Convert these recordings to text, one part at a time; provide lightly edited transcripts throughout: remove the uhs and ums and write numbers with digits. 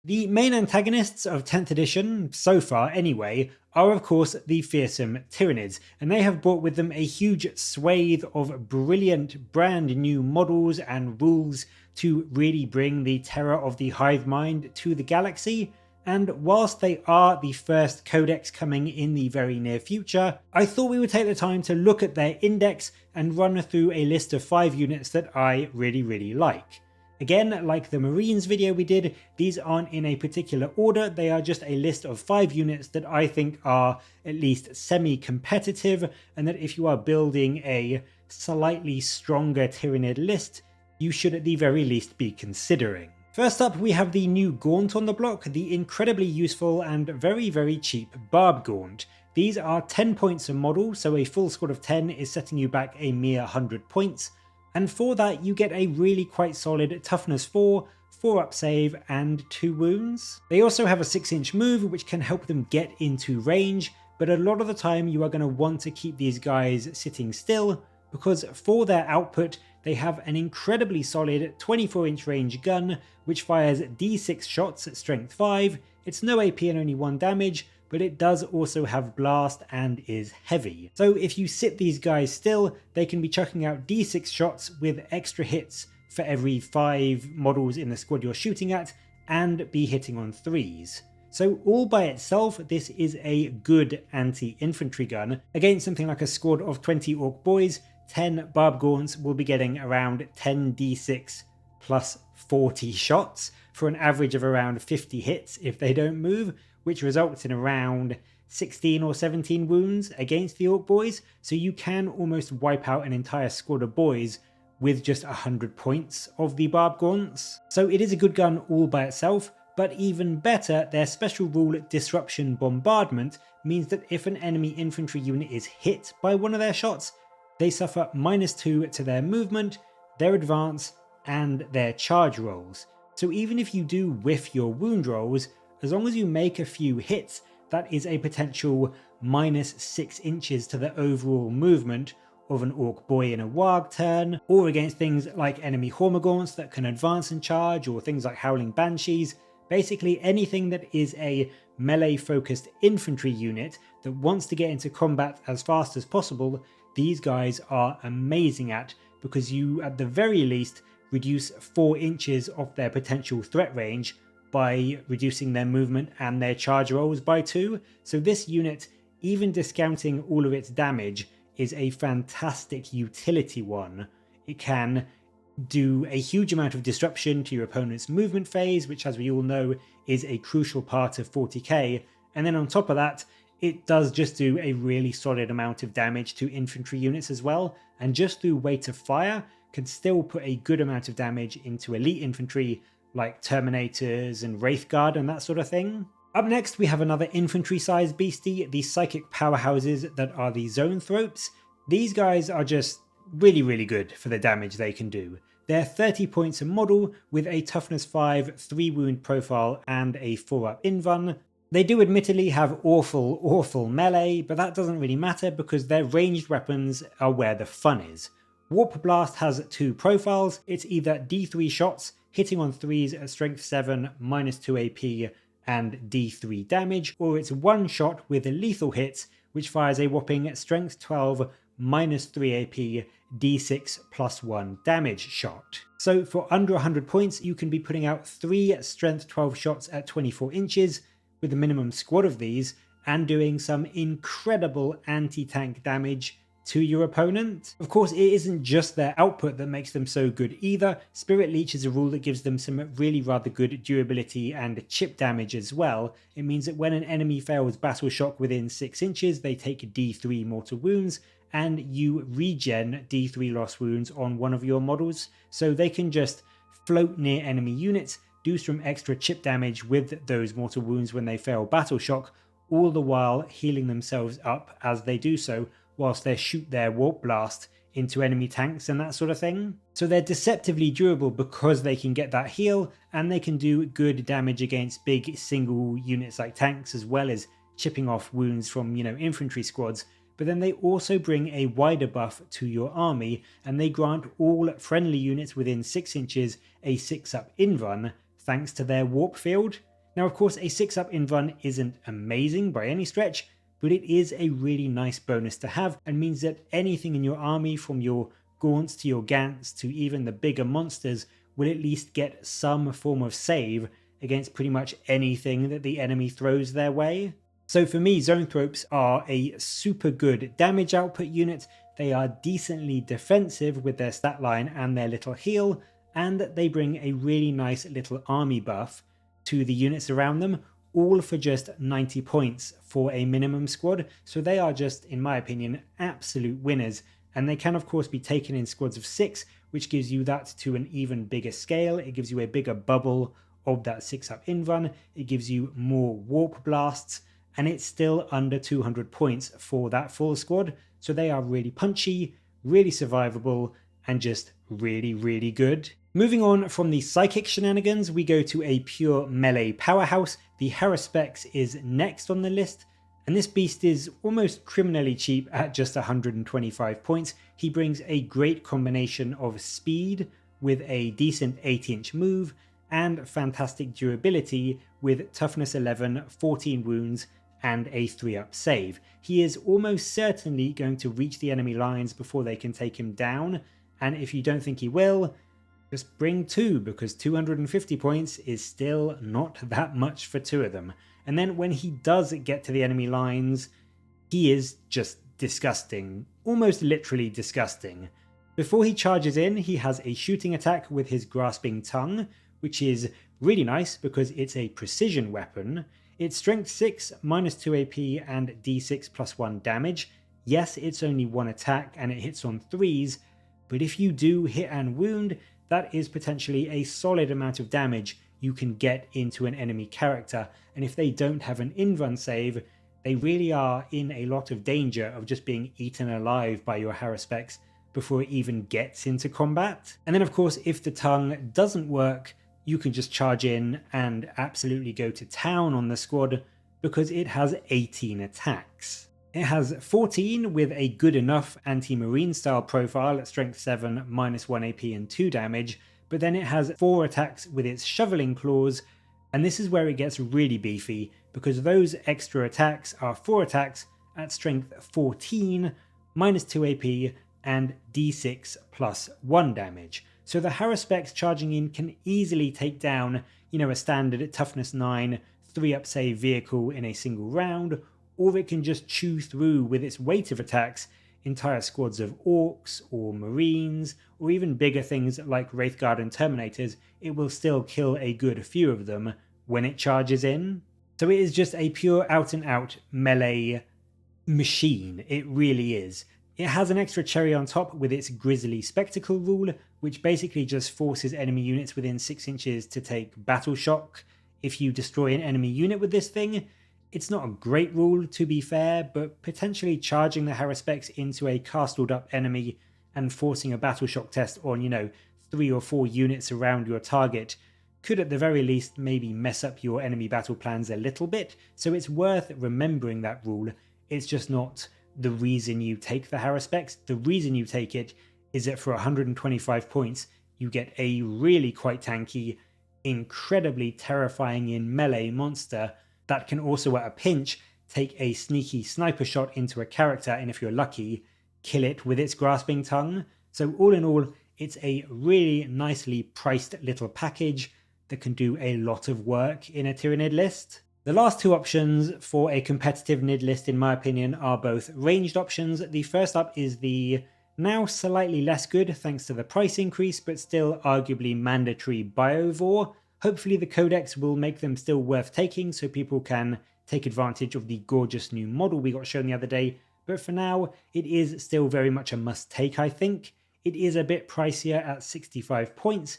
The main antagonists of 10th edition, so far anyway, are of course the fearsome Tyranids, and they have brought with them a huge swathe of brilliant brand new models and rules to really bring the terror of the hive mind to the galaxy. And whilst they are the first codex coming in the very near future, I thought we would take the time to look at their index and run through a list of 5 units that I really like. Again, like the Marines video we did, these aren't in a particular order, they are just a list of 5 units that I think are at least semi-competitive, and that if you are building a slightly stronger Tyranid list, you should at the very least be considering. First up, we have the new Gaunt on the block, the incredibly useful and very cheap Barb Gaunt. These are 10 points a model, so a full squad of 10 is setting you back a mere 100 points. And for that you get a really quite solid toughness 4, 4 up save and 2 wounds. They also have a 6-inch move which can help them get into range, but a lot of the time you are going to want to keep these guys sitting still because for their output they have an incredibly solid 24-inch range gun which fires d6 shots at strength 5, it's no AP and only 1 damage, but it does also have blast and is heavy. So if you sit these guys still, they can be chucking out d6 shots with extra hits for every 5 models in the squad you're shooting at, and be hitting on 3s. So all by itself, this is a good anti-infantry gun. Against something like a squad of 20 Orc boys, 10 Barb Gaunts will be getting around 10 d6 plus 40 shots for an average of around 50 hits if they don't move, which results in around 16 or 17 wounds against the Orc boys, so you can almost wipe out an entire squad of boys with just 100 points of the Barb Gaunts. So it is a good gun all by itself, but even better, their special rule Disruption Bombardment means that if an enemy infantry unit is hit by one of their shots, they suffer -2 to their movement, their advance, and their charge rolls. So even if you do whiff your wound rolls, as long as you make a few hits, that is a potential -6 inches to the overall movement of an Orc boy in a Warg turn, or against things like enemy Hormagaunts that can advance and charge, or things like Howling Banshees. Basically anything that is a melee focused infantry unit that wants to get into combat as fast as possible, these guys are amazing at, because you at the very least reduce 4 inches of their potential threat range by reducing their movement and their charge rolls by 2. So this unit, even discounting all of its damage, is a fantastic utility one. It can do a huge amount of disruption to your opponent's movement phase, which as we all know is a crucial part of 40k, and then on top of that it does just do a really solid amount of damage to infantry units as well, and just through weight of fire can still put a good amount of damage into elite infantry like Terminators and Wraithguard and that sort of thing. Up next we have another infantry-sized beastie, the psychic powerhouses that are the Zonethropes. These guys are just really good for the damage they can do. They're 30 points a model with a toughness 5, 3 wound profile and a 4 up invuln. They do admittedly have awful melee, but that doesn't really matter because their ranged weapons are where the fun is. Warp Blast has 2 profiles, it's either D3 shots, hitting on 3s at strength 7, -2 AP and D3 damage, or it's 1 shot with lethal hits which fires a whopping strength 12, -3 AP, D6 +1 damage shot. So for under 100 points you can be putting out 3 strength 12 shots at 24 inches with a minimum squad of these and doing some incredible anti-tank damage to your opponent. Of course, it isn't just their output that makes them so good either. Spirit Leech is a rule that gives them some really rather good durability and chip damage as well. It means that when an enemy fails Battle Shock within 6 inches, they take D3 mortal wounds, and you regen D3 lost wounds on one of your models, so they can just float near enemy units, do some extra chip damage with those mortal wounds when they fail Battle Shock, all the while healing themselves up as they do so, whilst they shoot their Warp Blast into enemy tanks and that sort of thing. So they're deceptively durable because they can get that heal, and they can do good damage against big single units like tanks, as well as chipping off wounds from, infantry squads. But then they also bring a wider buff to your army, and they grant all friendly units within 6 inches a 6 up invuln thanks to their warp field. Now, of course, a 6-up invuln isn't amazing by any stretch, but it is a really nice bonus to have and means that anything in your army, from your Gaunts to your Gants to even the bigger monsters, will at least get some form of save against pretty much anything that the enemy throws their way. So for me, Zoanthropes are a super good damage output unit. They are decently defensive with their stat line and their little heal, and they bring a really nice little army buff to the units around them, all for just 90 points for a minimum squad. So they are just, in my opinion, absolute winners. And they can of course be taken in squads of 6, which gives you that to an even bigger scale. It gives you a bigger bubble of that 6-up invuln. It gives you more warp blasts, and it's still under 200 points for that full squad. So they are really punchy, really survivable, and just really, really good. Moving on from the psychic shenanigans, we go to a pure melee powerhouse. The Hara Specs is next on the list, and this beast is almost criminally cheap at just 125 points. He brings a great combination of speed with a decent 8-inch move and fantastic durability with toughness 11, 14 wounds, and a 3-up save. He is almost certainly going to reach the enemy lines before they can take him down, and if you don't think he will, just bring 2, because 250 points is still not that much for 2 of them. And then when he does get to the enemy lines, he is just disgusting, almost literally disgusting. Before he charges in, he has a shooting attack with his grasping tongue, which is really nice because it's a precision weapon. It's strength 6, minus 2 AP, and d6 plus 1 damage. Yes, it's only one attack and it hits on 3s, but if you do hit and wound, that is potentially a solid amount of damage you can get into an enemy character, and if they don't have an invuln save, they really are in a lot of danger of just being eaten alive by your Hara Specs before it even gets into combat. And then of course, if the tongue doesn't work, you can just charge in and absolutely go to town on the squad because it has 18 attacks. It has 14 with a good enough anti-marine style profile at strength 7, minus 1 AP and 2 damage, but then it has 4 attacks with its shoveling claws, and this is where it gets really beefy because those extra attacks are 4 attacks at strength 14, minus 2 AP and d6 plus 1 damage. So the Hara Specs charging in can easily take down, a standard toughness 9, 3-up save vehicle in a single round, or it can just chew through with its weight of attacks entire squads of orcs or marines, or even bigger things like Wraithguard and Terminators. It will still kill a good few of them when it charges in. So it is just a pure out and out melee machine, it really is. It has an extra cherry on top with its Grisly Spectacle rule, which basically just forces enemy units within 6 inches to take battle shock if you destroy an enemy unit with this thing. It's not a great rule, to be fair, but potentially charging the Hara Specs into a castled up enemy and forcing a battle shock test on, 3 or 4 units around your target could at the very least maybe mess up your enemy battle plans a little bit, so it's worth remembering that rule. It's just not the reason you take the Hara Specs. The reason you take it is that for 125 points, you get a really quite tanky, incredibly terrifying in melee monster that can also at a pinch take a sneaky sniper shot into a character, and if you're lucky, kill it with its grasping tongue. So all in all, it's a really nicely priced little package that can do a lot of work in a Tyranid list. The last 2 options for a competitive Nid list, in my opinion, are both ranged options. The first up is the now slightly less good thanks to the price increase, but still arguably mandatory Biovore. Hopefully the codex will make them still worth taking so people can take advantage of the gorgeous new model we got shown the other day, but for now it is still very much a must take, I think. It is a bit pricier at 65 points,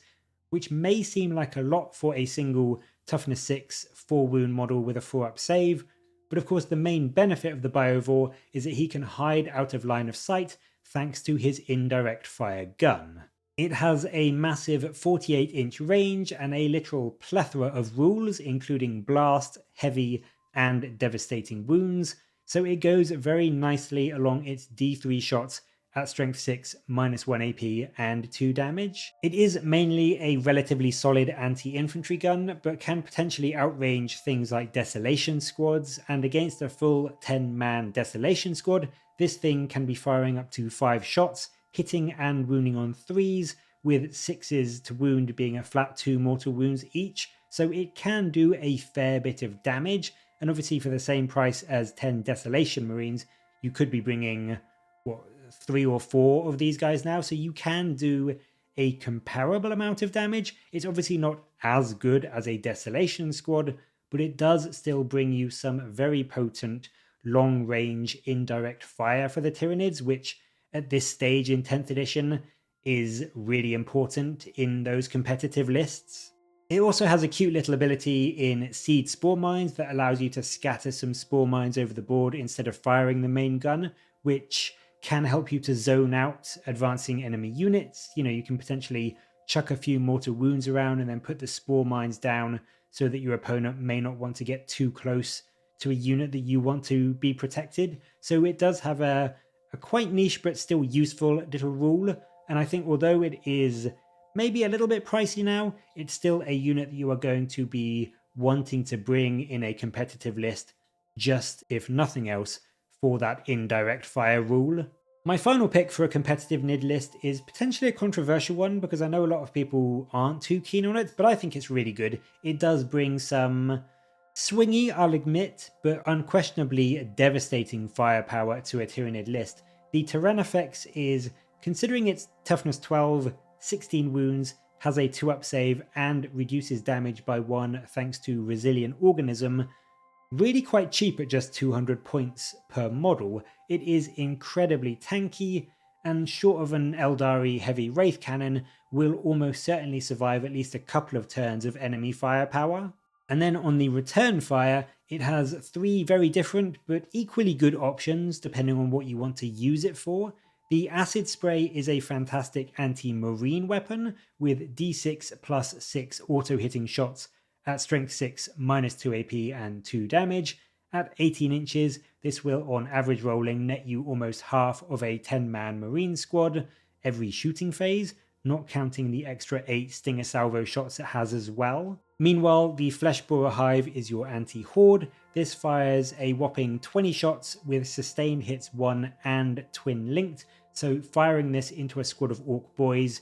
which may seem like a lot for a single toughness 6 4 wound model with a 4-up save, but of course the main benefit of the Biovore is that he can hide out of line of sight thanks to his indirect fire gun. It has a massive 48-inch range and a literal plethora of rules, including blast, heavy, and devastating wounds, so it goes very nicely along its D3 shots at strength 6, -1 AP and 2 damage. It is mainly a relatively solid anti-infantry gun, but can potentially outrange things like Desolation squads, and against a full 10-man Desolation squad, this thing can be firing up to 5 shots, hitting and wounding on 3s, with 6s to wound being a flat 2 mortal wounds each, so it can do a fair bit of damage, and obviously for the same price as 10 Desolation Marines, you could be bringing, what, 3 or 4 of these guys now, so you can do a comparable amount of damage. It's obviously not as good as a Desolation squad, but it does still bring you some very potent long-range indirect fire for the Tyranids, which at this stage in 10th edition is really important in those competitive lists. It also has a cute little ability in Seed Spore Mines that allows you to scatter some Spore Mines over the board instead of firing the main gun, which can help you to zone out advancing enemy units. You know, you can potentially chuck a few mortal wounds around and then put the Spore Mines down so that your opponent may not want to get too close to a unit that you want to be protected. So it does have a quite niche but still useful little rule, and I think although it is maybe a little bit pricey now, it's still a unit that you are going to be wanting to bring in a competitive list, just if nothing else, for that indirect fire rule. My final pick for a competitive Nid list is potentially a controversial one because I know a lot of people aren't too keen on it, but I think it's really good. It does bring some swingy, I'll admit, but unquestionably devastating firepower to a Tyranid list. The Tyrannifex is, considering its toughness 12, 16 wounds, has a 2-up save, and reduces damage by 1 thanks to Resilient Organism, really quite cheap at just 200 points per model. It is incredibly tanky, and short of an Eldari heavy Wraith Cannon, will almost certainly survive at least a couple of turns of enemy firepower. And then on the return fire, it has 3 very different but equally good options depending on what you want to use it for. The Acid Spray is a fantastic anti-marine weapon with d6 plus 6 auto-hitting shots at strength 6, -2 AP and 2 damage. At 18 inches, this will on average rolling net you almost half of a 10-man marine squad every shooting phase, not counting the extra 8 Stinger Salvo shots it has as well. Meanwhile, the Fleshborer Hive is your anti-horde. This fires a whopping 20 shots with sustained hits 1 and twin linked, so firing this into a squad of Orc boys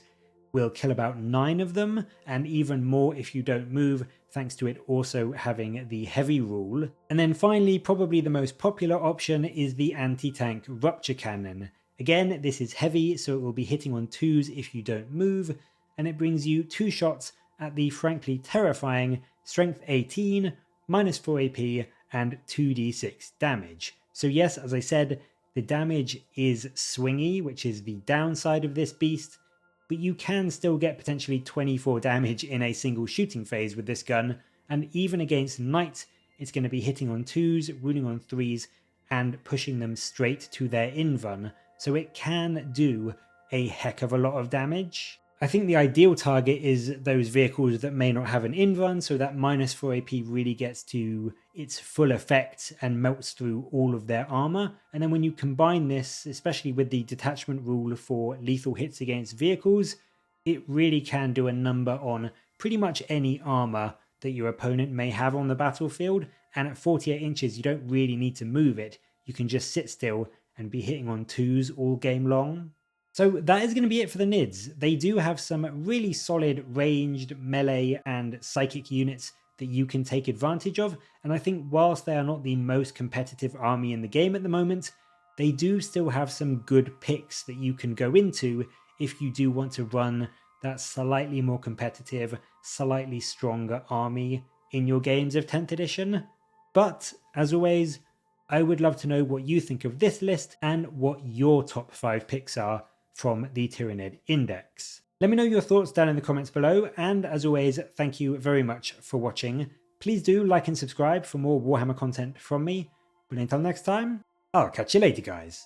will kill about 9 of them, and even more if you don't move, thanks to it also having the heavy rule. And then finally, probably the most popular option is the anti-tank Rupture Cannon. Again, this is heavy, so it will be hitting on 2s if you don't move, and it brings you 2 shots at the frankly terrifying strength 18, -4 AP, and 2d6 damage. So yes, as I said, the damage is swingy, which is the downside of this beast, but you can still get potentially 24 damage in a single shooting phase with this gun, and even against Knight, it's going to be hitting on 2s, wounding on 3s, and pushing them straight to their invuln, so it can do a heck of a lot of damage. I think the ideal target is those vehicles that may not have an invuln, so that -4 AP really gets to its full effect and melts through all of their armor. And then when you combine this, especially with the detachment rule for lethal hits against vehicles, it really can do a number on pretty much any armor that your opponent may have on the battlefield. And at 48 inches, you don't really need to move it. You can just sit still and be hitting on 2s all game long. So that is going to be it for the Nids. They do have some really solid ranged melee and psychic units that you can take advantage of, and I think whilst they are not the most competitive army in the game at the moment, they do still have some good picks that you can go into if you do want to run that slightly more competitive, slightly stronger army in your games of 10th edition. But as always, I would love to know what you think of this list and what your top 5 picks are from the Tyranid Index. Let me know your thoughts down in the comments below, and as always, thank you very much for watching. Please do like and subscribe for more Warhammer content from me, but until next time, I'll catch you later guys.